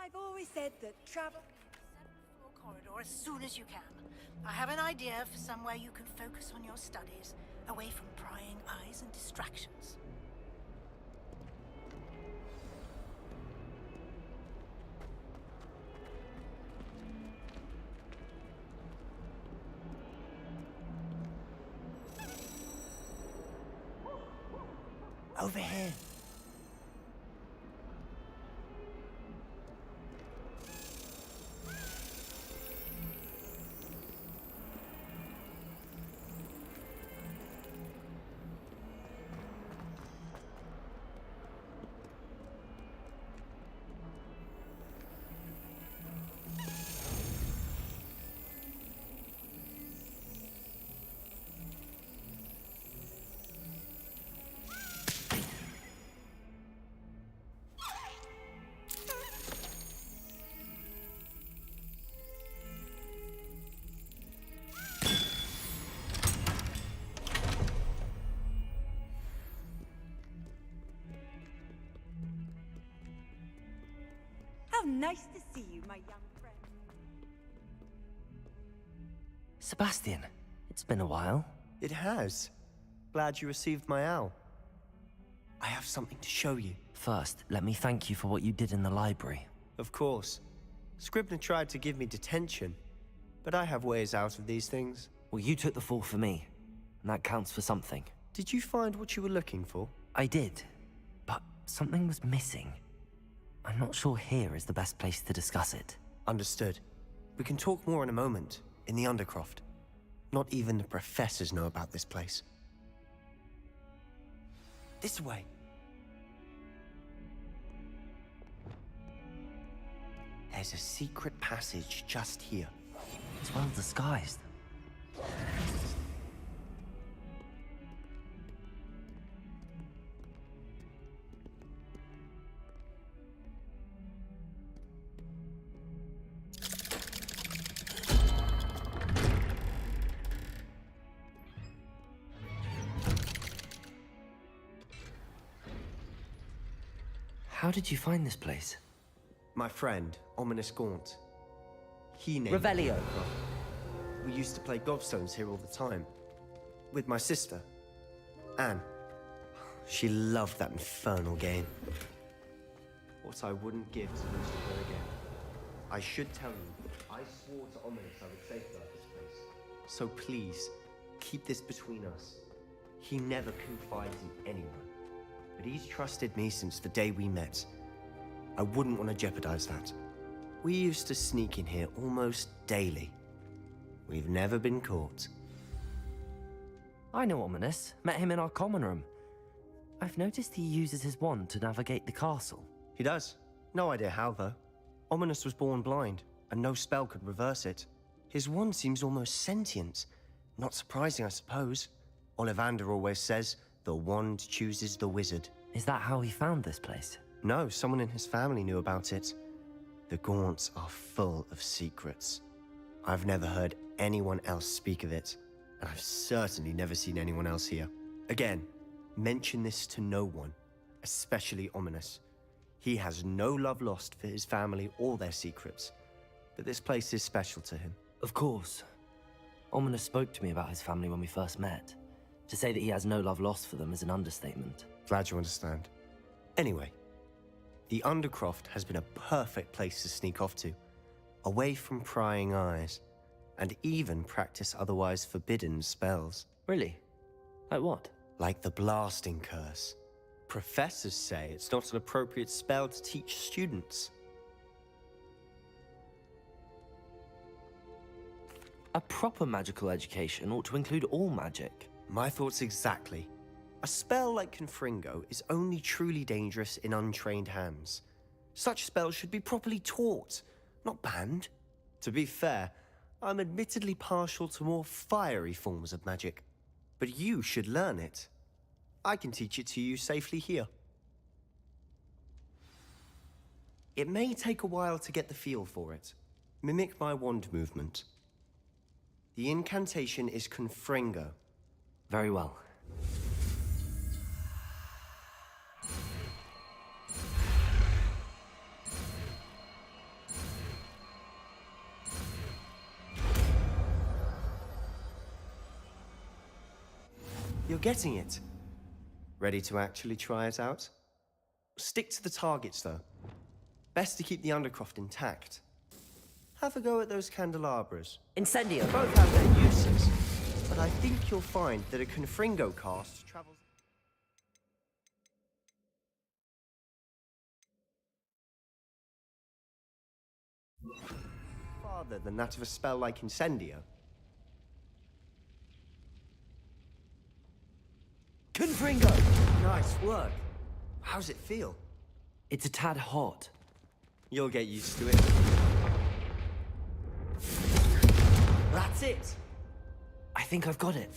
I've always said that travel... Floor corridor as soon as you can. I have an idea for somewhere you can focus on your studies, away from prying eyes and distractions. Over here. How nice to see you, my young friend. Sebastian, it's been a while. It has. Glad you received my owl. I have something to show you. First, let me thank you for what you did in the library. Of course. Scribner tried to give me detention, but I have ways out of these things. Well, you took the fall for me, and that counts for something. Did you find what you were looking for? I did, but something was missing. I'm not sure here is the best place to discuss it. Understood. We can talk more in a moment, in the Undercroft. Not even the professors know about this place. This way. There's a secret passage just here. It's well disguised. How did you find this place? My friend, Ominous Gaunt. He named Revelio. it. We used to play gobstones here all the time. With my sister, Anne. She loved that infernal game. What I wouldn't give to lose to her again. I should tell you, I swore to Ominous I would safeguard this place. So please, keep this between us. He never confides in anyone. But he's trusted me since the day we met. I wouldn't want to jeopardize that. We used to sneak in here almost daily. We've never been caught. I know Ominous. Met him in our common room. I've noticed he uses his wand to navigate the castle. He does. No idea how, though. Ominous was born blind, and no spell could reverse it. His wand seems almost sentient. Not surprising, I suppose. Ollivander always says, the wand chooses the wizard. Is that how he found this place? No, someone in his family knew about it. The Gaunts are full of secrets. I've never heard anyone else speak of it, and I've certainly never seen anyone else here. Again, mention this to no one, especially Ominous. He has no love lost for his family or their secrets, but this place is special to him. Of course. Ominous spoke to me about his family when we first met. To say that he has no love lost for them is an understatement. Glad you understand. Anyway, the Undercroft has been a perfect place to sneak off to, away from prying eyes, and even practice otherwise forbidden spells. Really? Like what? Like the Blasting Curse. Professors say it's not an appropriate spell to teach students. A proper magical education ought to include all magic. My thoughts exactly. A spell like Confringo is only truly dangerous in untrained hands. Such spells should be properly taught, not banned. To be fair, I'm admittedly partial to more fiery forms of magic. But you should learn it. I can teach it to you safely here. It may take a while to get the feel for it. Mimic my wand movement. The incantation is Confringo. Very well. You're getting it. Ready to actually try it out? Stick to the targets, though. Best to keep the Undercroft intact. Have a go at those candelabras. Incendio! Both have their uses, but I think you'll find that a Confringo cast travels farther than that of a spell like Incendio. Confringo! Nice work. How's it feel? It's a tad hot. You'll get used to it. That's it. I think I've got it.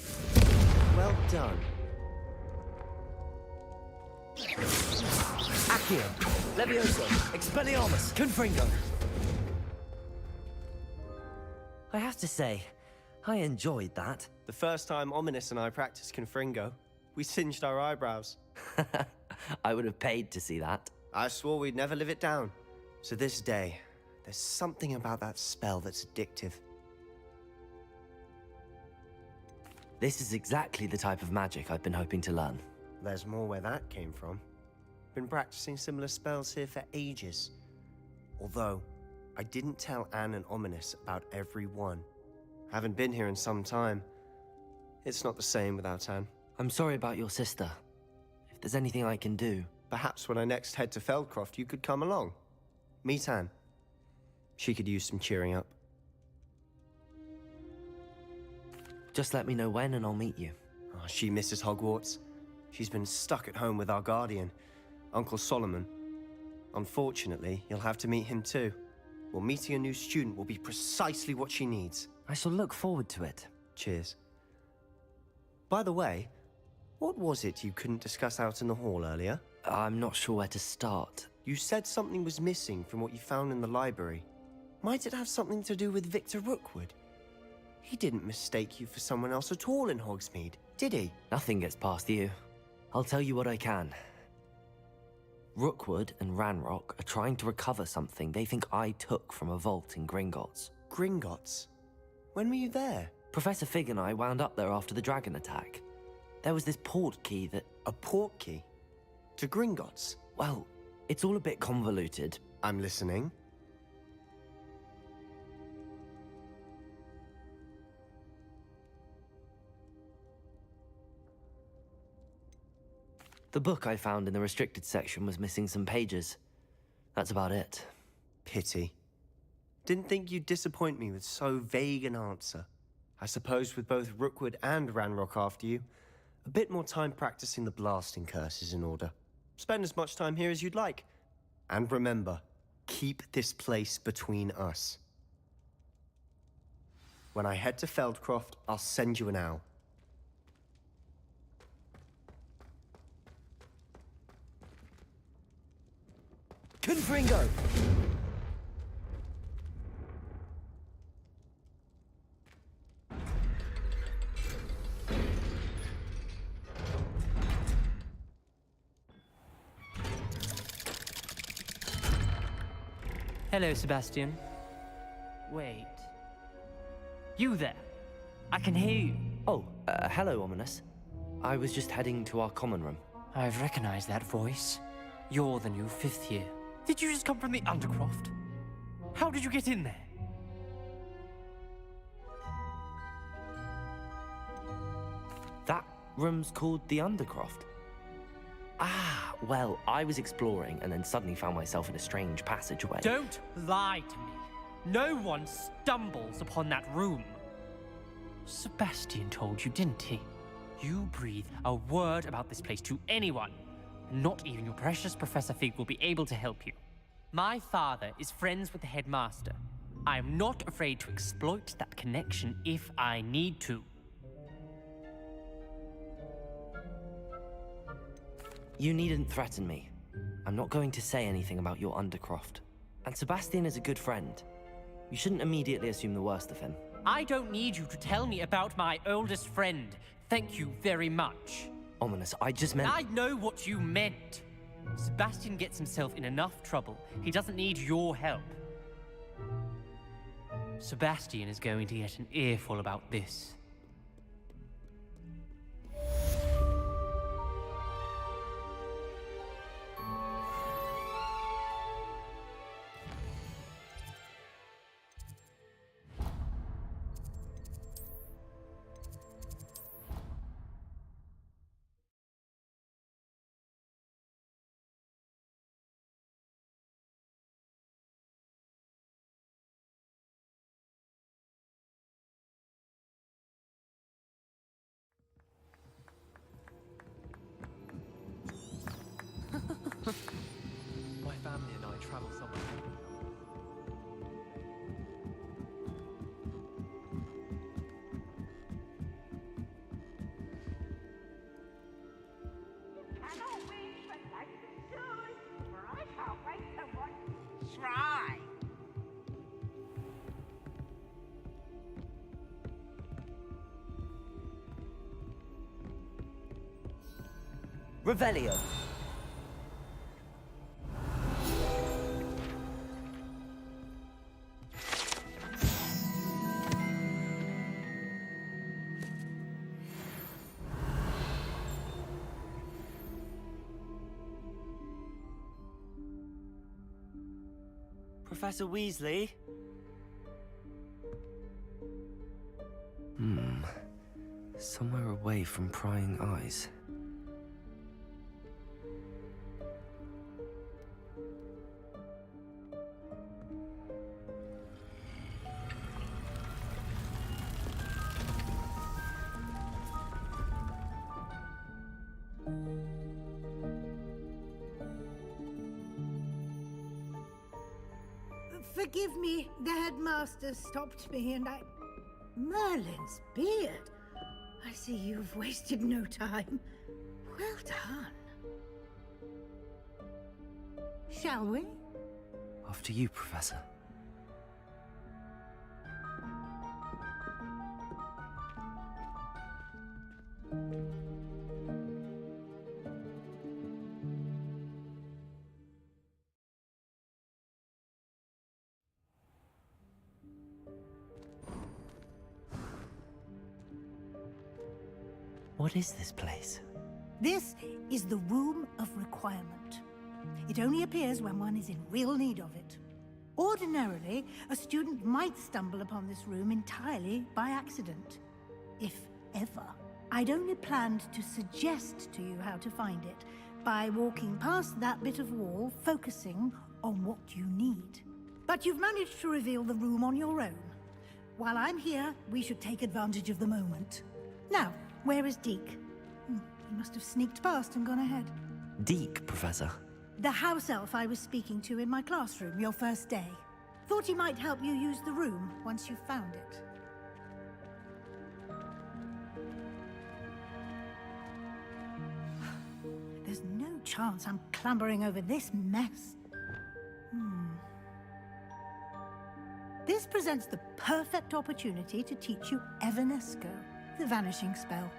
Well done. Accio! Levioso! Expelliarmus! Confringo! I have to say, I enjoyed that. The first time Ominous and I practiced Confringo, we singed our eyebrows. I would have paid to see that. I swore we'd never live it down. So this day, there's something about that spell that's addictive. This is exactly the type of magic I've been hoping to learn. There's more where that came from. Been practicing similar spells here for ages. Although, I didn't tell Anne and Ominous about every one. Haven't been here in some time. It's not the same without Anne. I'm sorry about your sister. If there's anything I can do... Perhaps when I next head to Feldcroft, you could come along. Meet Anne. She could use some cheering up. Just let me know when and I'll meet you. Oh, she misses Hogwarts. She's been stuck at home with our guardian, Uncle Solomon. Unfortunately, you'll have to meet him too. Well, meeting a new student will be precisely what she needs. I shall look forward to it. Cheers. By the way, what was it you couldn't discuss out in the hall earlier? I'm not sure where to start. You said something was missing from what you found in the library. Might it have something to do with Victor Rookwood? He didn't mistake you for someone else at all in Hogsmeade, did he? Nothing gets past you. I'll tell you what I can. Rookwood and Ranrock are trying to recover something they think I took from a vault in Gringotts. Gringotts? When were you there? Professor Fig and I wound up there after the dragon attack. There was this port key that... A port key? To Gringotts? Well, it's all a bit convoluted. I'm listening. The book I found in the restricted section was missing some pages. That's about it. Pity. Didn't think you'd disappoint me with so vague an answer. I suppose with both Rookwood and Ranrock after you, a bit more time practicing the blasting curse is in order. Spend as much time here as you'd like. And remember, keep this place between us. When I head to Feldcroft, I'll send you an owl. Confringo! Hello, Sebastian. Wait. You there? I can hear you. Oh, hello, Ominous. I was just heading to our common room. I've recognized that voice. You're the new 5th year. Did you just come from the Undercroft? How did you get in there? That room's called the Undercroft. Ah, well, I was exploring and then suddenly found myself in a strange passageway. Don't lie to me. No one stumbles upon that room. Sebastian told you, didn't he? You breathe a word about this place to anyone. Not even your precious Professor Fig will be able to help you. My father is friends with the headmaster. I am not afraid to exploit that connection if I need to. You needn't threaten me. I'm not going to say anything about your Undercroft. And Sebastian is a good friend. You shouldn't immediately assume the worst of him. I don't need you to tell me about my oldest friend. Thank you very much. Ominous, I just meant... I know what you meant. Sebastian gets himself in enough trouble. He doesn't need your help. Sebastian is going to get an earful about this. travel somewhere. Cannot wait for life to soon, for I can't wait to watch try. Revelio. Professor Weasley? Somewhere away from prying eyes. Forgive me, the headmaster stopped me and I... Merlin's beard. I see you've wasted no time. Well done. Shall we? After you, Professor. What is this place? This is the Room of Requirement. It only appears when one is in real need of it. Ordinarily, a student might stumble upon this room entirely by accident. If ever. I'd only planned to suggest to you how to find it by walking past that bit of wall, focusing on what you need. But you've managed to reveal the room on your own. While I'm here, we should take advantage of the moment. Now, where is Deke? He must have sneaked past and gone ahead. Deke, Professor. The house elf I was speaking to in my classroom your first day. Thought he might help you use the room once you found it. There's no chance I'm clambering over this mess. This presents the perfect opportunity to teach you Evanesco, the vanishing spell.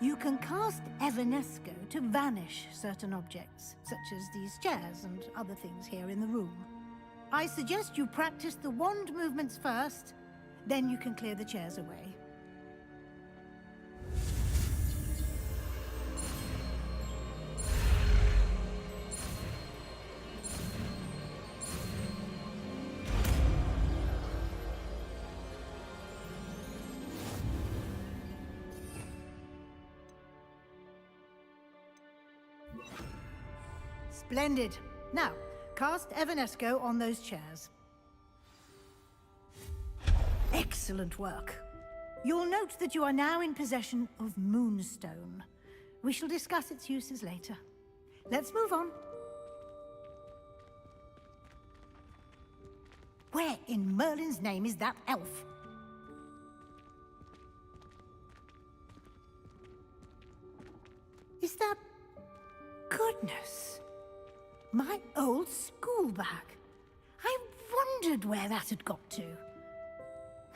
You can cast Evanesco to vanish certain objects, such as these chairs and other things here in the room. I suggest you practice the wand movements first, then you can clear the chairs away. Splendid. Now, cast Evanesco on those chairs. Excellent work. You'll note that you are now in possession of Moonstone. We shall discuss its uses later. Let's move on. Where in Merlin's name is that elf? Is that... Goodness. My old school bag. I wondered where that had got to.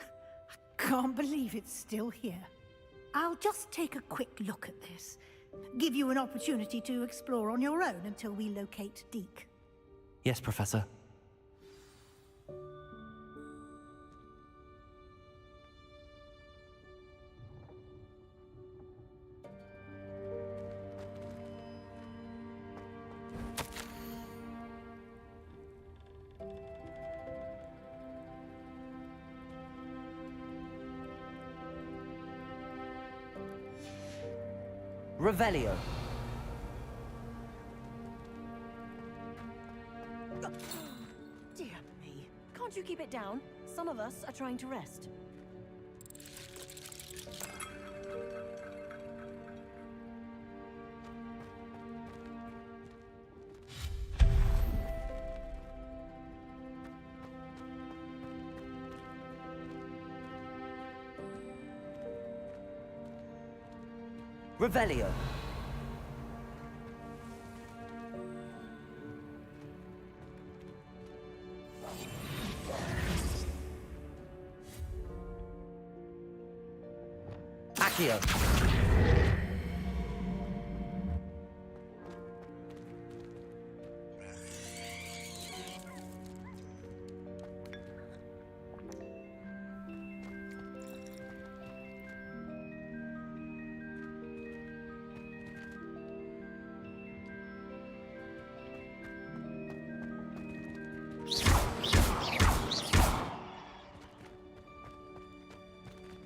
I can't believe it's still here. I'll just take a quick look at this. Give you an opportunity to explore on your own until we locate Deke. Yes, Professor. Revelio. Dear me. Can't you keep it down? Some of us are trying to rest. Revelio. Accio.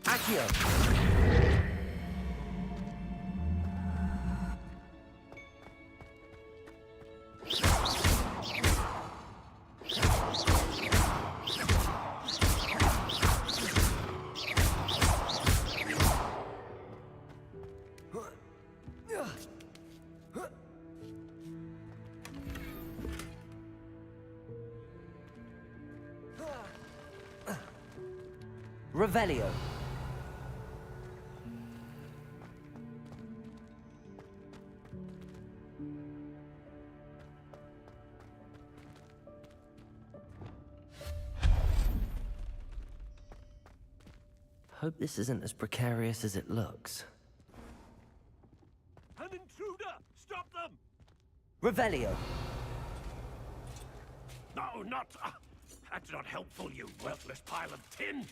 Accio. Revelio. Hope this isn't as precarious as it looks. An intruder! Stop them! Revelio. No, not... that's not helpful, you worthless pile of tin!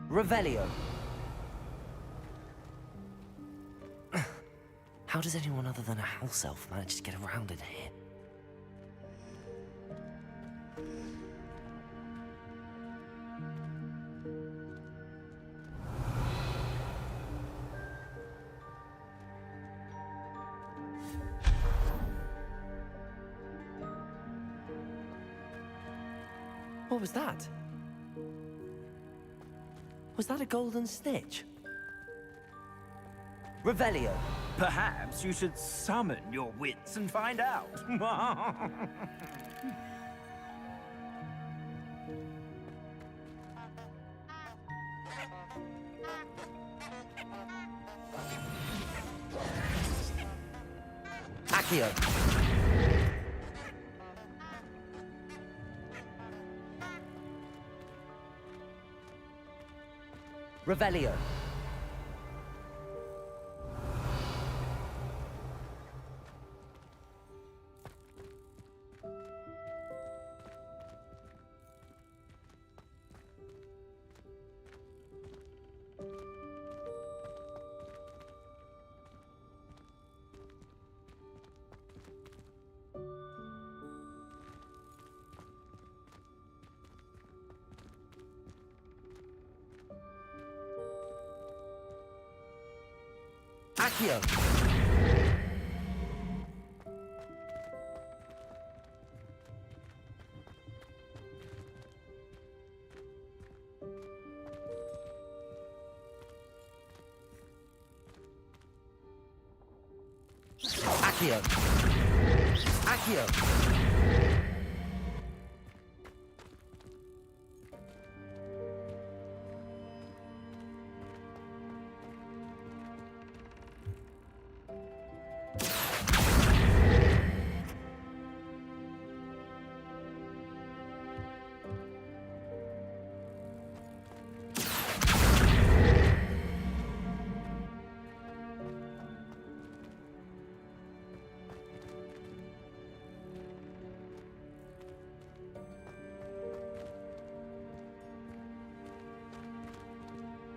Revelio. How does anyone other than a house elf manage to get around in here? What was that? Was that a golden snitch? Revelio. Perhaps you should summon your wits and find out. Accio. Revelio. Accio. Accio. Accio.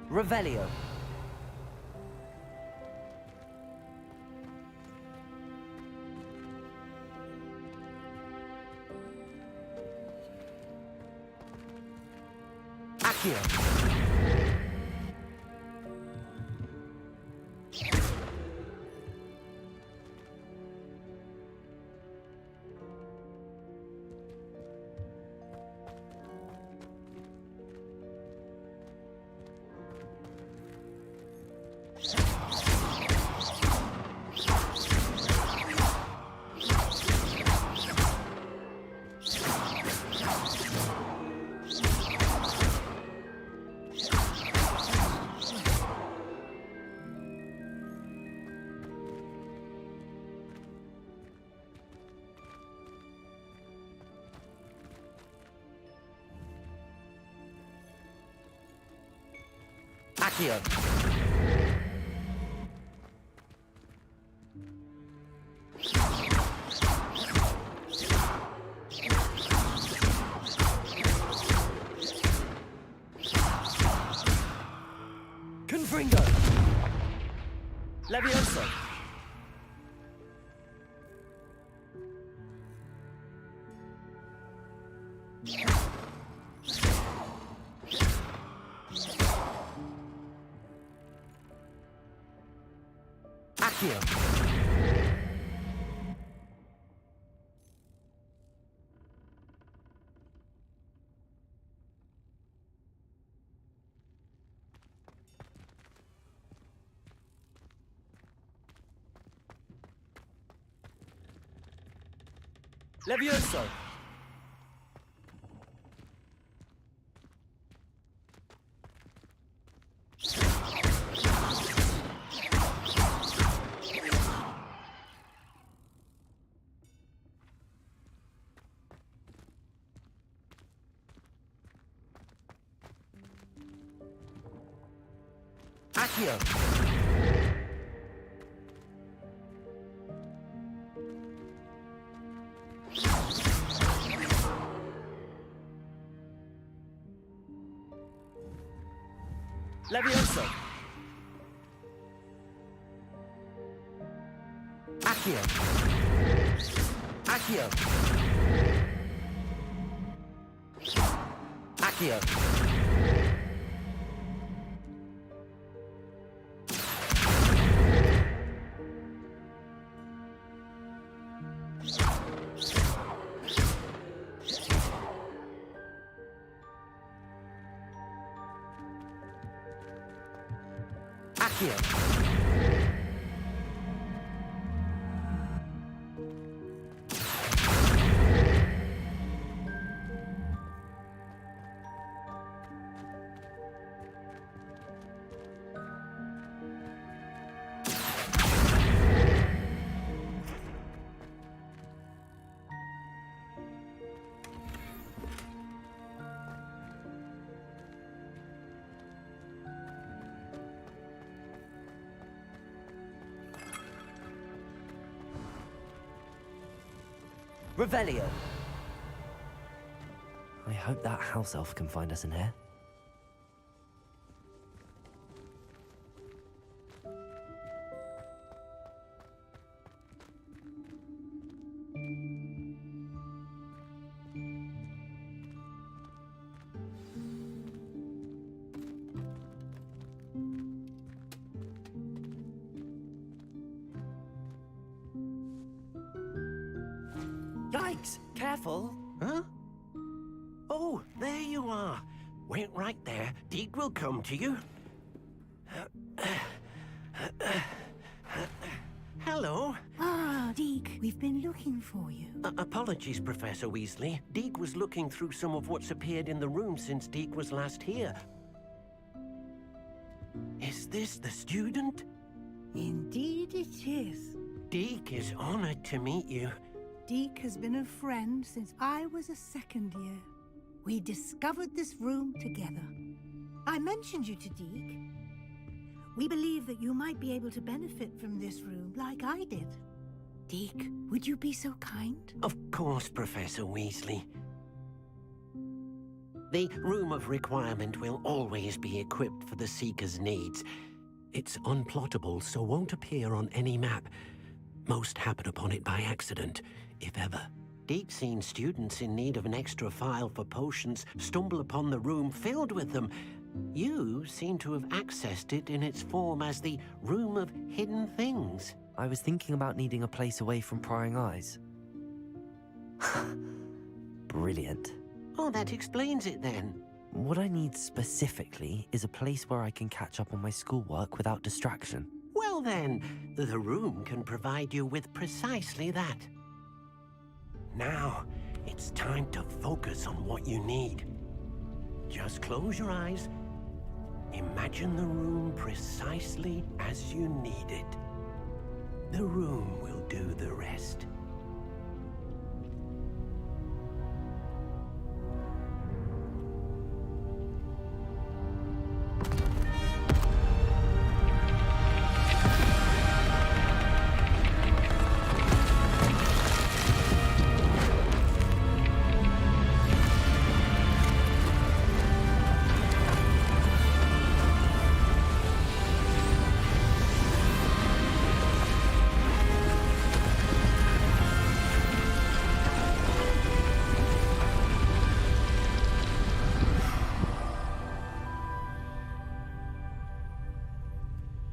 Revelio. Accio. Accio. Confringo. Levioso. Accio. Levioso. Accio. Levioso. Accio. Accio. Accio. Accio. Revelio. I hope that house elf can find us in here. Yikes! Careful! Huh? Oh, there you are. Wait right there. Deek will come to you. Hello. Ah, Deke, we've been looking for you. Apologies, Professor Weasley. Deek was looking through some of what's appeared in the room since Deek was last here. Is this the student? Indeed it is. Deek is honored to meet you. Deke has been a friend since I was a second year. We discovered this room together. I mentioned you to Deke. We believe that you might be able to benefit from this room like I did. Deke, would you be so kind? Of course, Professor Weasley. The Room of Requirement will always be equipped for the Seeker's needs. It's unplottable, so won't appear on any map. Most happen upon it by accident, if ever. indeed seen students in need of an extra file for potions stumble upon the room filled with them. You seem to have accessed it in its form as the Room of Hidden Things. I was thinking about needing a place away from prying eyes. Brilliant. Oh, that explains it then. What I need specifically is a place where I can catch up on my schoolwork without distraction. Well then, the room can provide you with precisely that. Now, it's time to focus on what you need. Just close your eyes. Imagine the room precisely as you need it. The room will do the rest.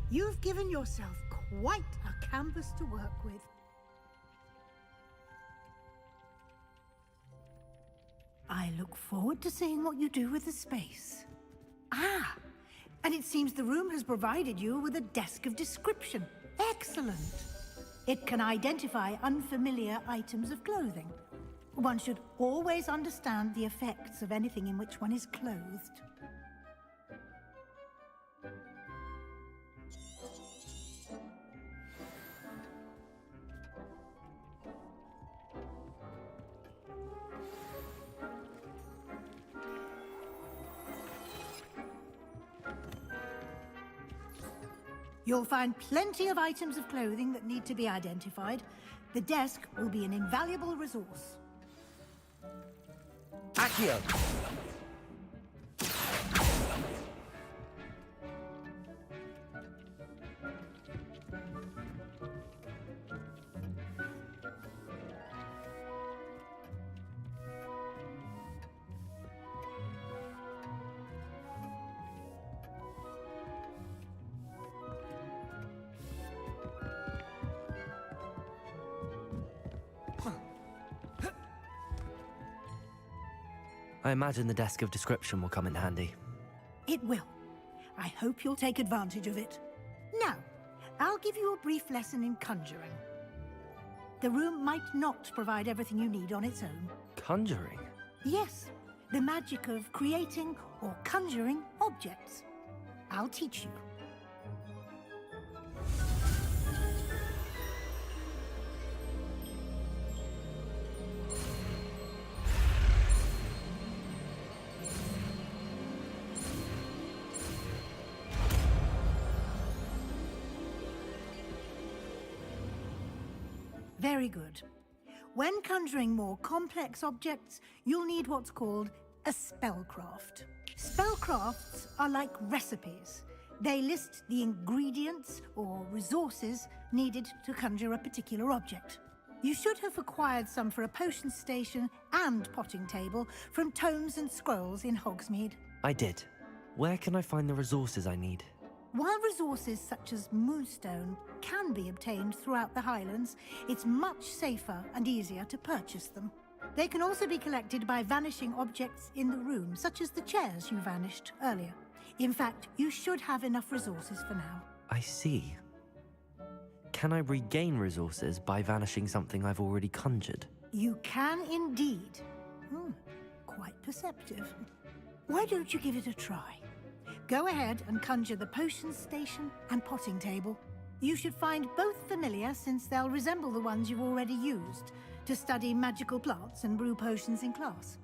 You've given yourself quite a canvas to work with. I look forward to seeing what you do with the space. Ah, and it seems the room has provided you with a desk of description. Excellent. It can identify unfamiliar items of clothing. One should always understand the effects of anything in which one is clothed. You'll find plenty of items of clothing that need to be identified. The desk will be an invaluable resource. Accio! I imagine the desk of description will come in handy. It will. I hope you'll take advantage of it. Now, I'll give you a brief lesson in conjuring. The room might not provide everything you need on its own. Conjuring? Yes, the magic of creating or conjuring objects. I'll teach you. Very good. When conjuring more complex objects, you'll need what's called a spellcraft. Spellcrafts are like recipes. They list the ingredients or resources needed to conjure a particular object. You should have acquired some for a potion station and potting table from tomes and scrolls in Hogsmeade. I did. Where can I find the resources I need? While resources such as moonstone can be obtained throughout the Highlands, it's much safer and easier to purchase them. They can also be collected by vanishing objects in the room, such as the chairs you vanished earlier. In fact, you should have enough resources for now. I see. Can I regain resources by vanishing something I've already conjured? You can indeed. Quite perceptive. Why don't you give it a try? Go ahead and conjure the potion station and potting table. You should find both familiar, since they'll resemble the ones you've already used to study magical plants and brew potions in class.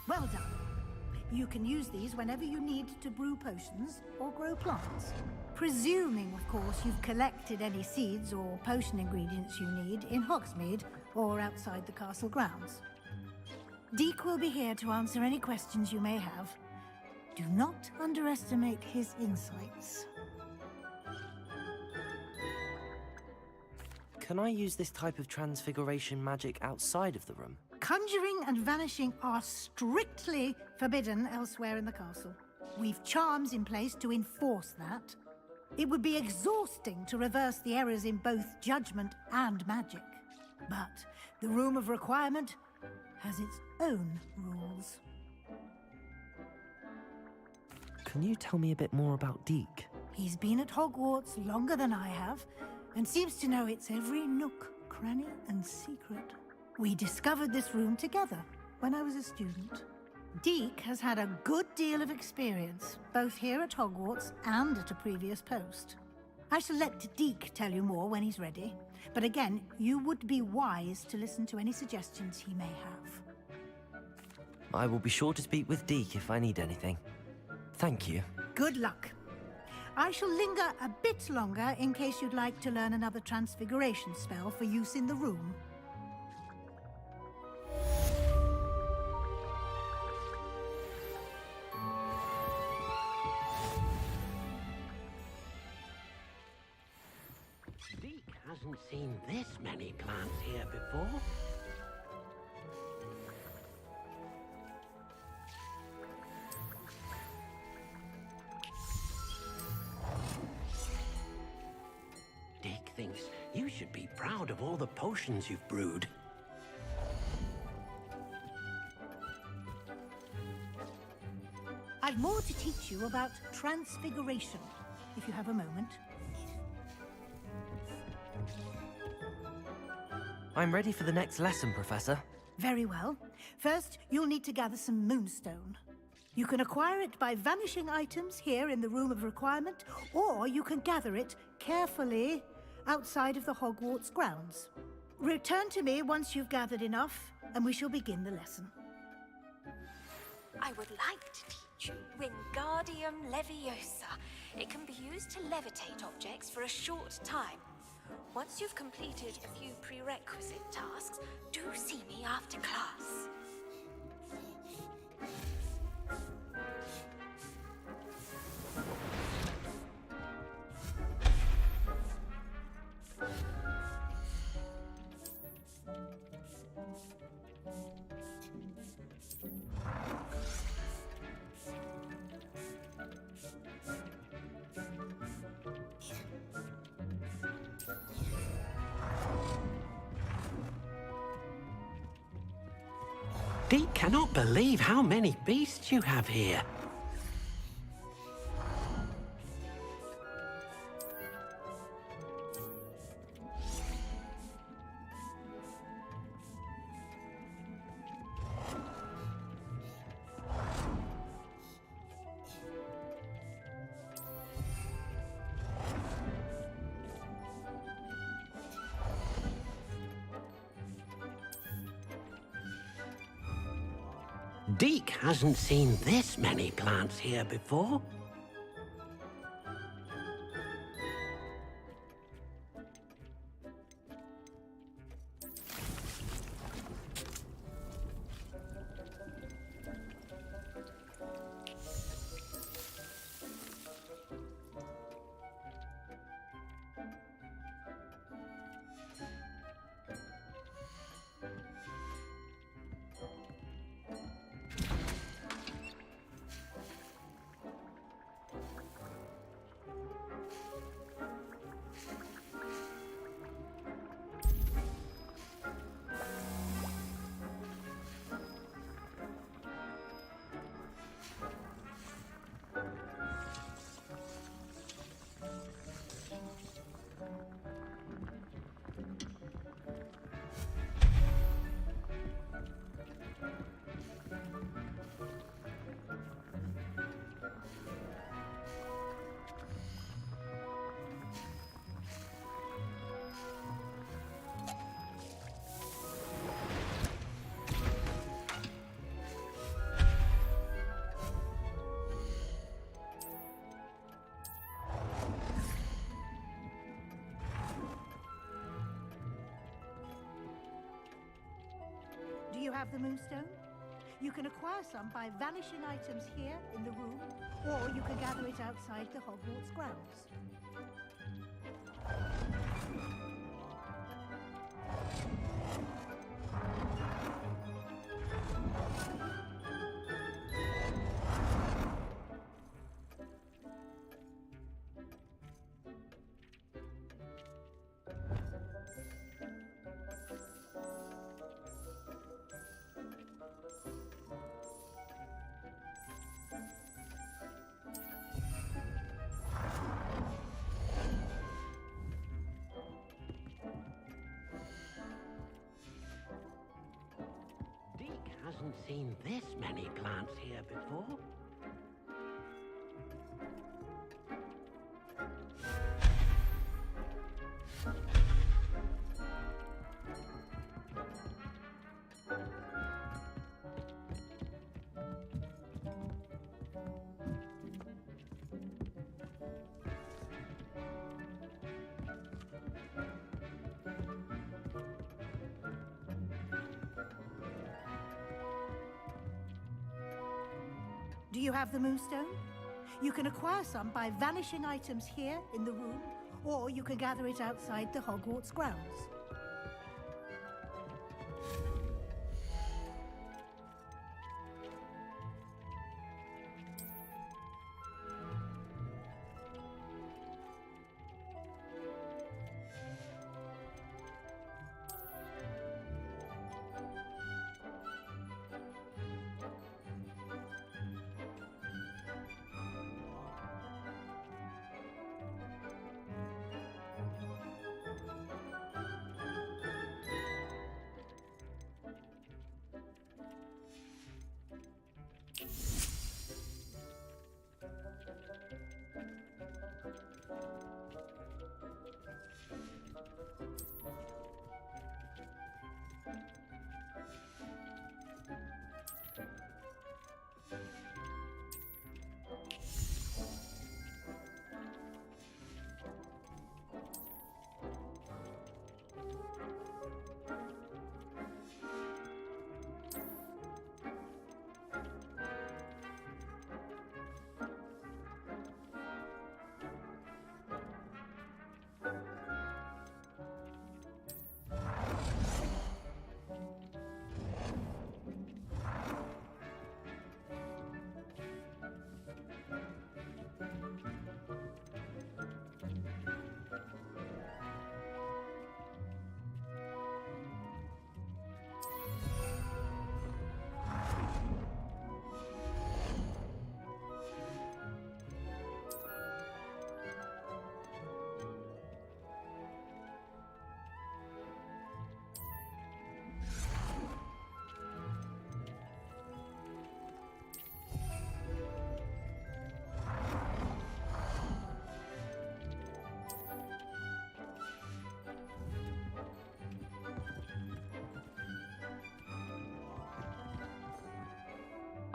Well done. You can use these whenever you need to brew potions or grow plants. Presuming, of course, you've collected any seeds or potion ingredients you need in Hogsmeade or outside the castle grounds. Deek will be here to answer any questions you may have. Do not underestimate his insights. Can I use this type of transfiguration magic outside of the room? Conjuring and vanishing are strictly forbidden elsewhere in the castle. We've charms in place to enforce that. It would be exhausting to reverse the errors in both judgment and magic. But the Room of Requirement has its own rules. Can you tell me a bit more about Deek? He's been at Hogwarts longer than I have, and seems to know its every nook, cranny, and secret. We discovered this room together when I was a student. Deek has had a good deal of experience, both here at Hogwarts and at a previous post. I shall let Deek tell you more when he's ready, but again, you would be wise to listen to any suggestions he may have. I will be sure to speak with Deek if I need anything. Thank you. Good luck. I shall linger a bit longer in case you'd like to learn another transfiguration spell for use in the room. Deek hasn't seen this many plants here before. Deek thinks you should be proud of all the potions you've brewed. I've more to teach you about transfiguration, if you have a moment. I'm ready for the next lesson, Professor. Very well. First, you'll need to gather some moonstone. You can acquire it by vanishing items here in the Room of Requirement, or you can gather it carefully outside of the Hogwarts grounds. Return to me once you've gathered enough, and we shall begin the lesson. I would like to teach you Wingardium Leviosa. It can be used to levitate objects for a short time. Once you've completed a few prerequisite tasks, do see me after class. Deek cannot believe how many beasts you have here. Deek hasn't seen this many plants here before. you have the Moonstone? You can acquire some by vanishing items here in the room, or you can gather it outside the Hogwarts grounds. Hasn't seen this many plants here before. Do you have the Moonstone? You can acquire some by vanishing items here in the room, or you can gather it outside the Hogwarts grounds.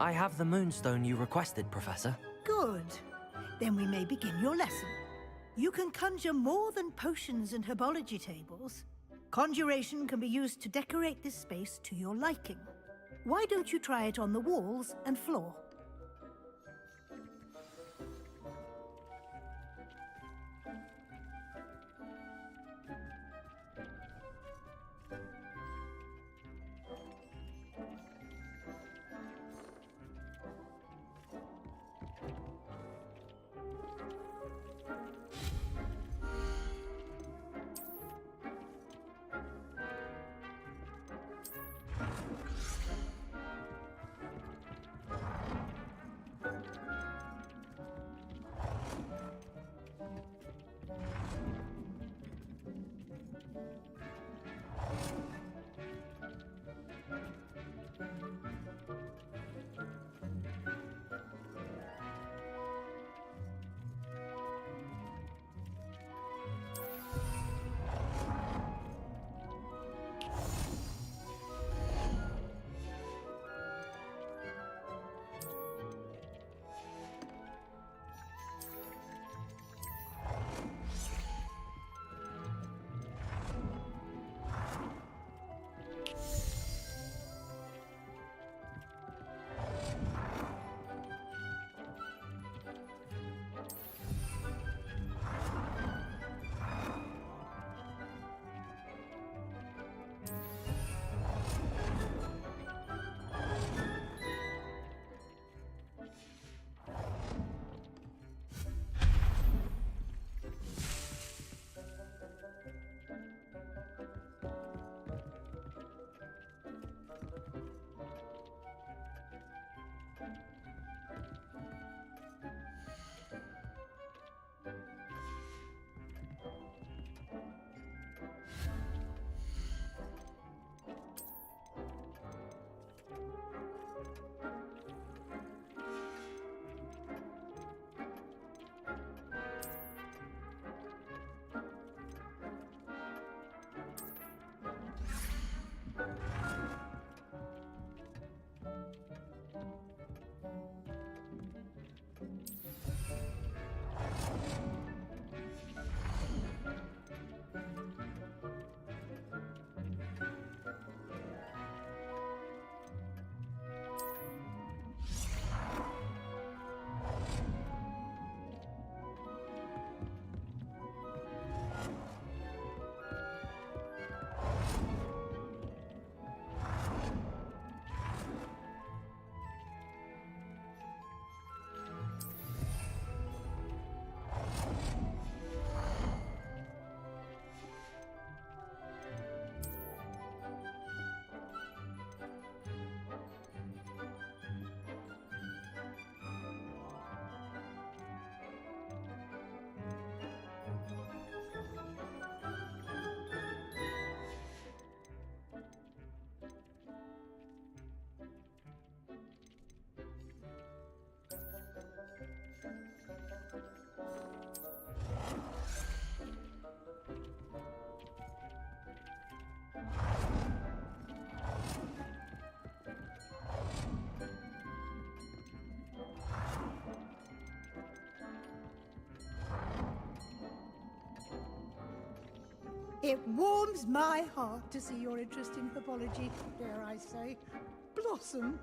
I have the Moonstone you requested, Professor. Good. Then we may begin your lesson. You can conjure more than potions and herbology tables. Conjuration can be used to decorate this space to your liking. Why don't you try it on the walls and floor? It warms my heart to see your interest in herbology, dare I say, blossom.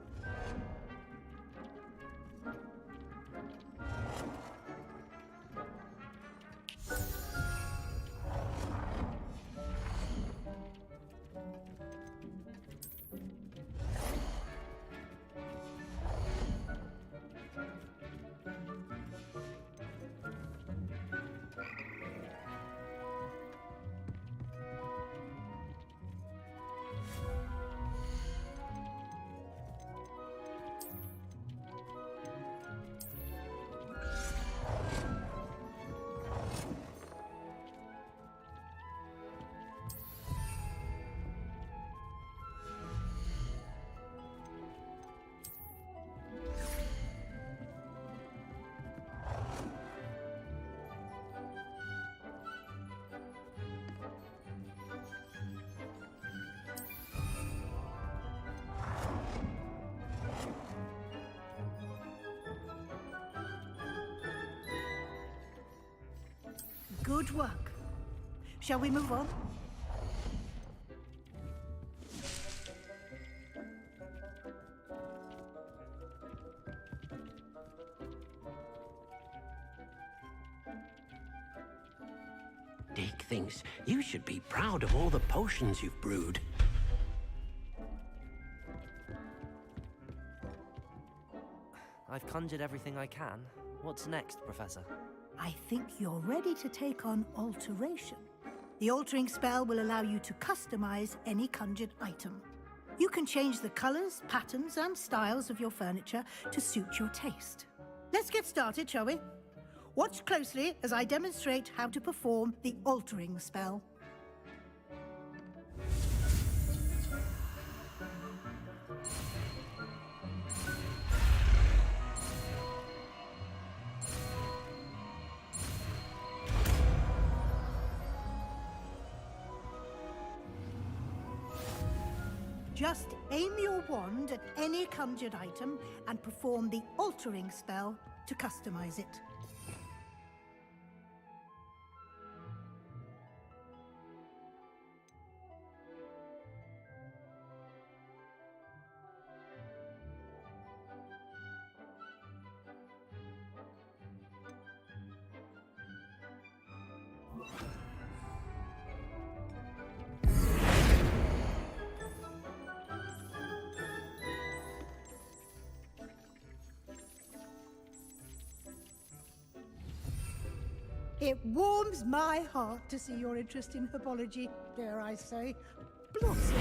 Good work. Shall we move on? Dick thinks you should be proud of all the potions you've brewed. I've conjured everything I can. What's next, Professor? I think you're ready to take on alteration. The altering spell will allow you to customize any conjured item. You can change the colors, patterns, and styles of your furniture to suit your taste. Let's get started, shall we? Watch closely as I demonstrate how to perform the altering spell. Just aim your wand at any conjured item and perform the altering spell to customize it. It warms my heart to see your interest in herbology, dare I say, blossom.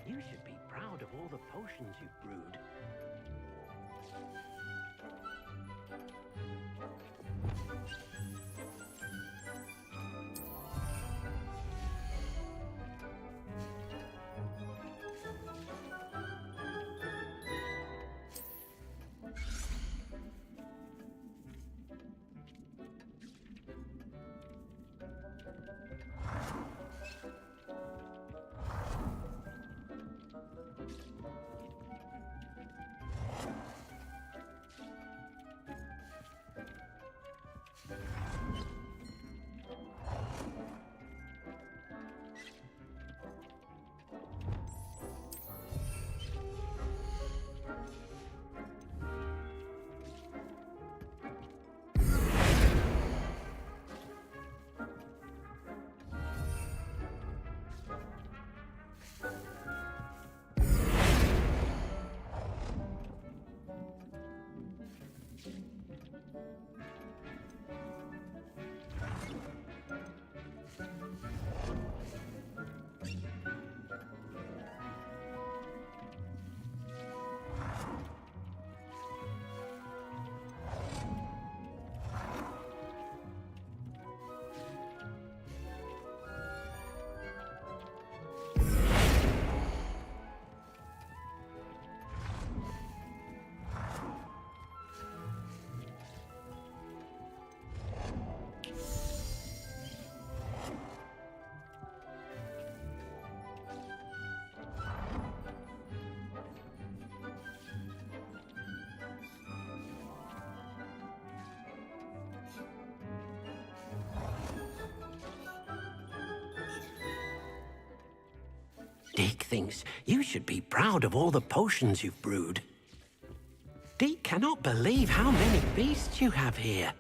You should be proud of all the potions you've brewed. Dick thinks you should be proud of all the potions you've brewed. Deke cannot believe how many beasts you have here.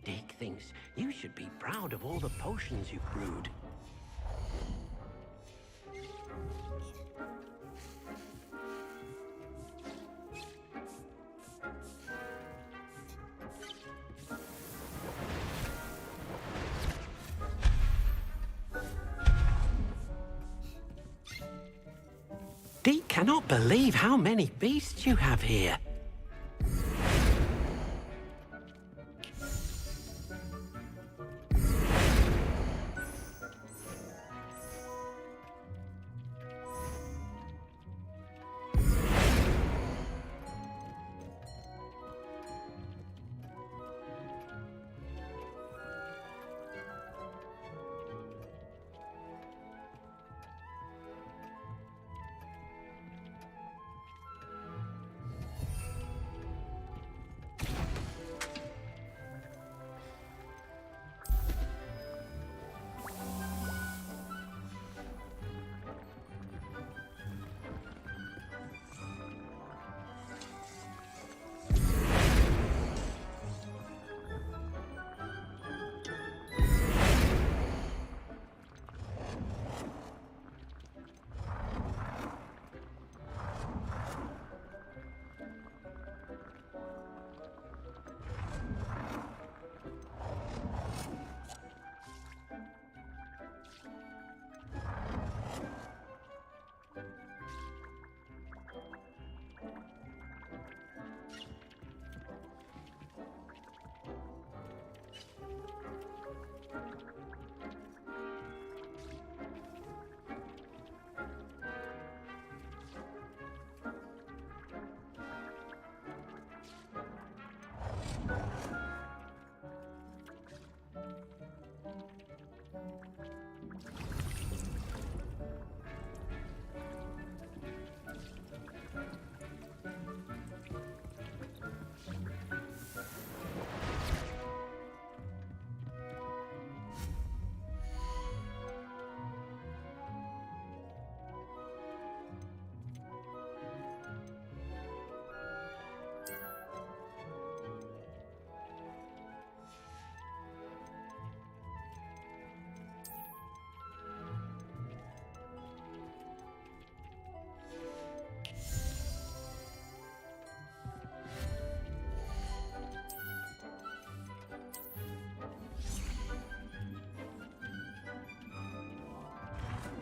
Deke thinks you should be proud of all the potions you've brewed. Deke cannot believe how many beasts you have here.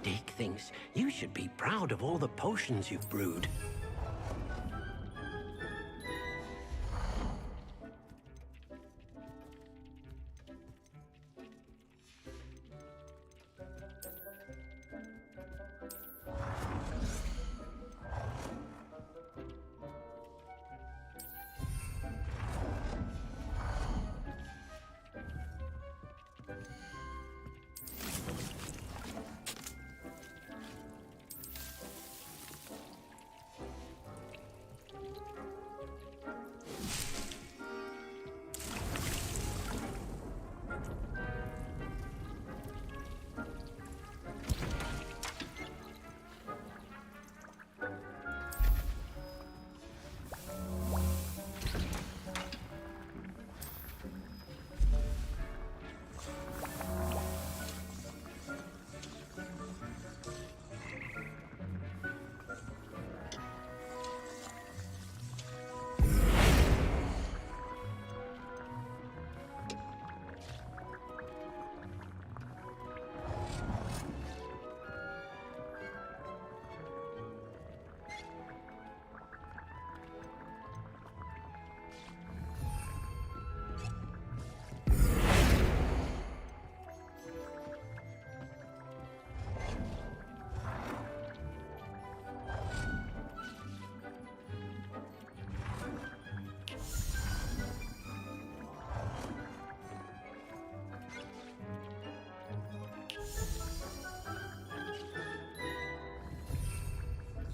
Deke thinks you should be proud of all the potions you've brewed.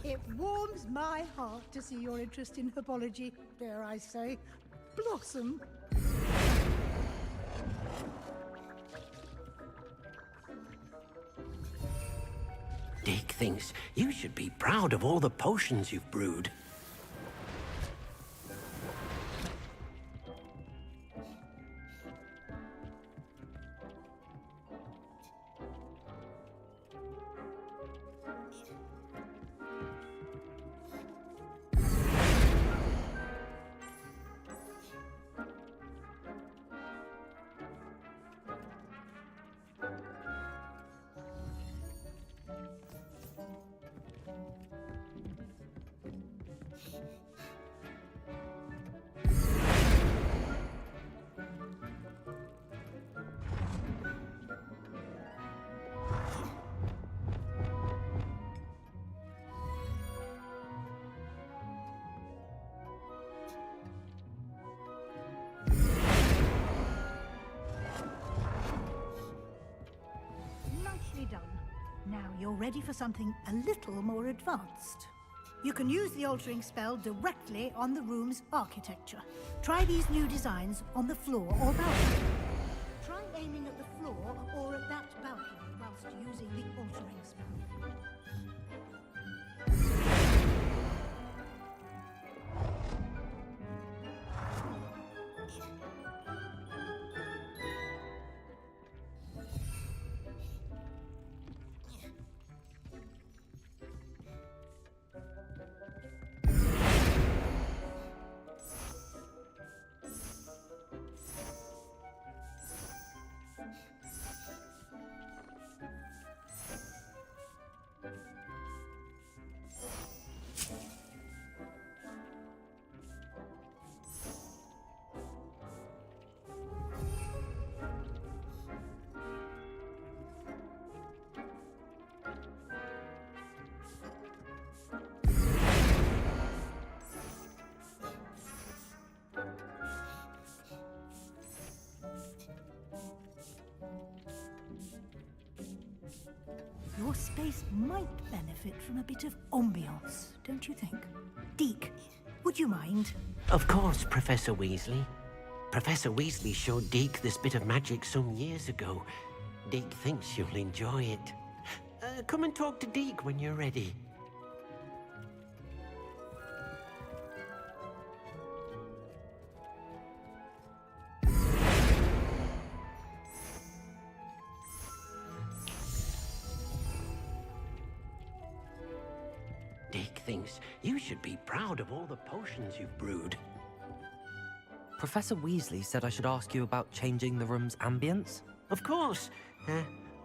It warms my heart to see your interest in herbology, dare I say, blossom. Dick thinks you should be proud of all the potions you've brewed. Nicely done. Now you're ready for something a little more advanced. You can use the altering spell directly on the room's architecture. Try these new designs on the floor or balcony. Try aiming at the floor or at that balcony whilst using the altering spell. Your space might benefit from a bit of ambiance, don't you think? Deke, would you mind? Of course, Professor Weasley. Professor Weasley showed Deke this bit of magic some years ago. Deke thinks you'll enjoy it. Come and talk to Deke when you're ready. Deke thinks you should be proud of all the potions you've brewed. Professor Weasley said I should ask you about changing the room's ambience. Of course.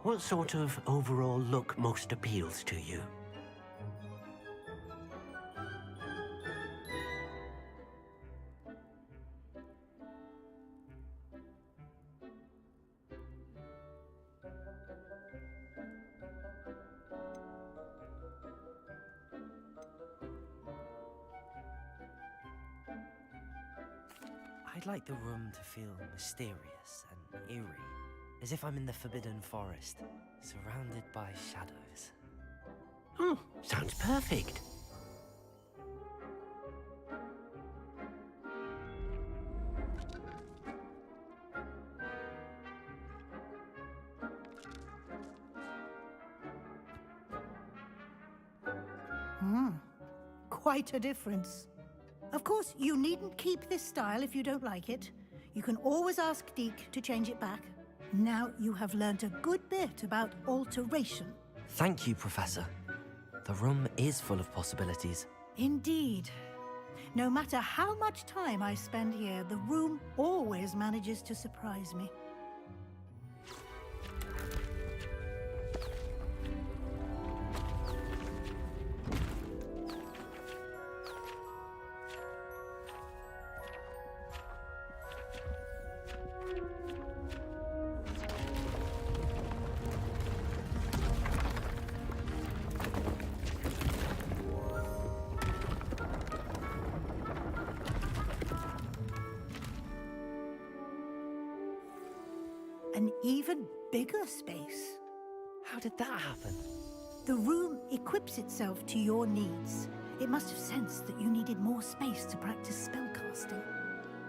What sort of overall look most appeals to you? I'd like the room to feel mysterious and eerie, as if I'm in the Forbidden Forest, surrounded by shadows. Oh, sounds perfect. Quite a difference. Of course, you needn't keep this style if you don't like it. You can always ask Deke to change it back. Now you have learnt a good bit about alteration. Thank you, Professor. The room is full of possibilities. Indeed. No matter how much time I spend here, the room always manages to surprise me. An even bigger space. How did that happen? The room equips itself to your needs. It must have sensed that you needed more space to practice spellcasting.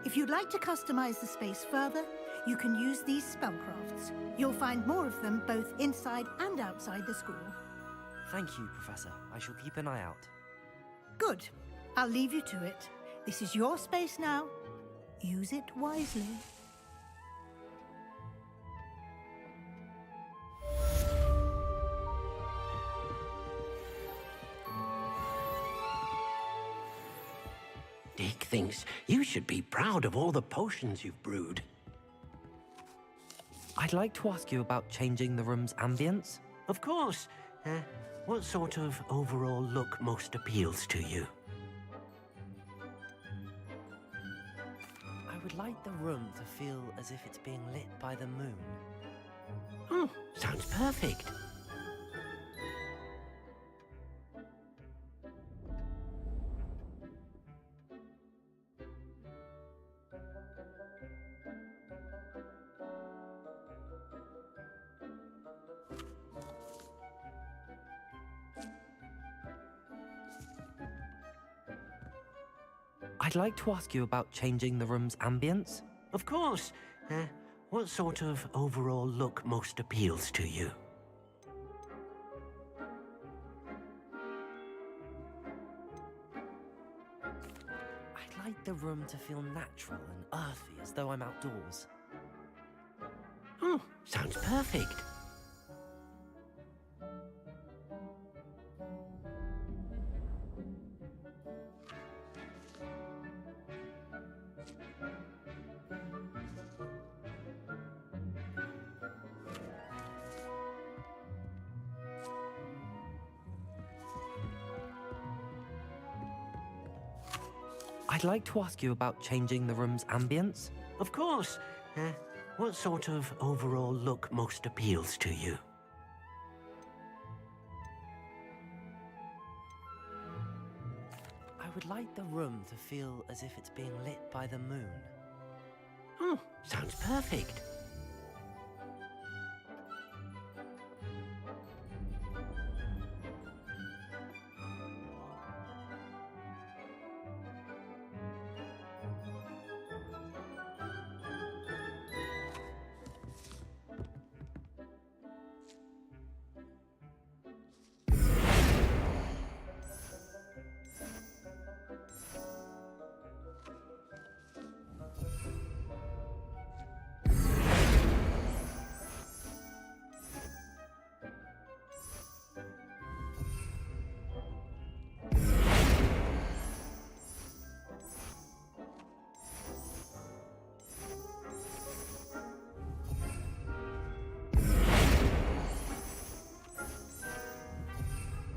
If you'd like to customize the space further, you can use these spellcrafts. You'll find more of them both inside and outside the school. Thank you, Professor. I shall keep an eye out. Good. I'll leave you to it. This is your space now. Use it wisely. Dick thinks you should be proud of all the potions you've brewed. I'd like to ask you about changing the room's ambience. Of course. What sort of overall look most appeals to you? I would like the room to feel as if it's being lit by the moon. Oh, sounds perfect. I'd like to ask you about changing the room's ambience. Of course. What sort of overall look most appeals to you? I'd like the room to feel natural and earthy, as though I'm outdoors. Oh, sounds perfect. I'd like to ask you about changing the room's ambience. Of course. What sort of overall look most appeals to you? I would like the room to feel as if it's being lit by the moon. Oh, sounds perfect.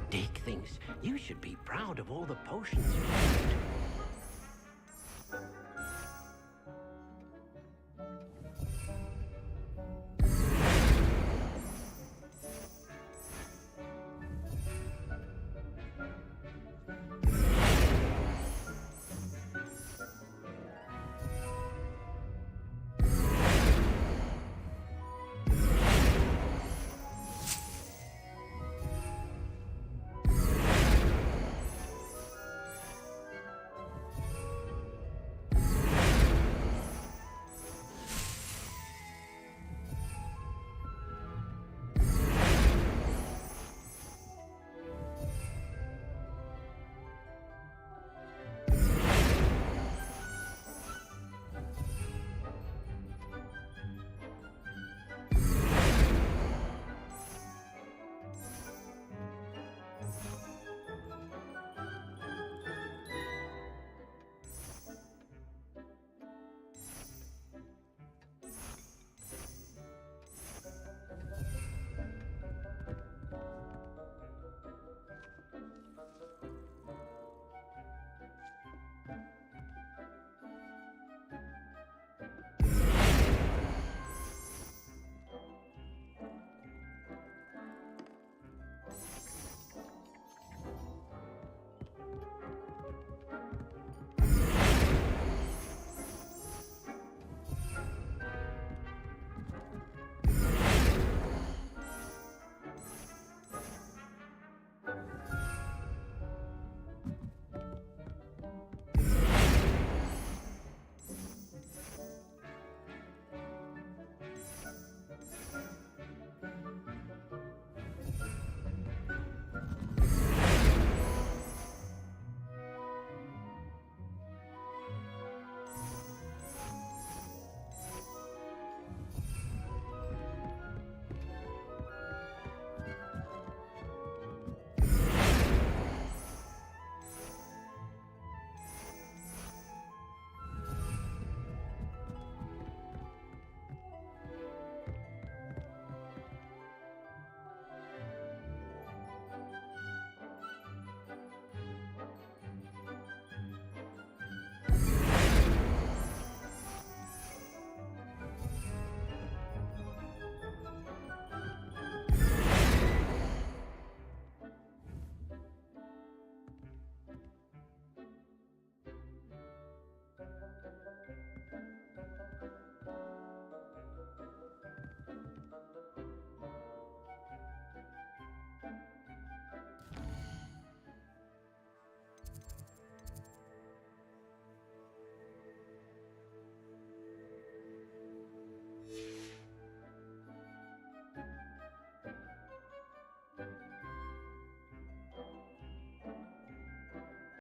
Dick thinks you should be proud of all the potions you've used.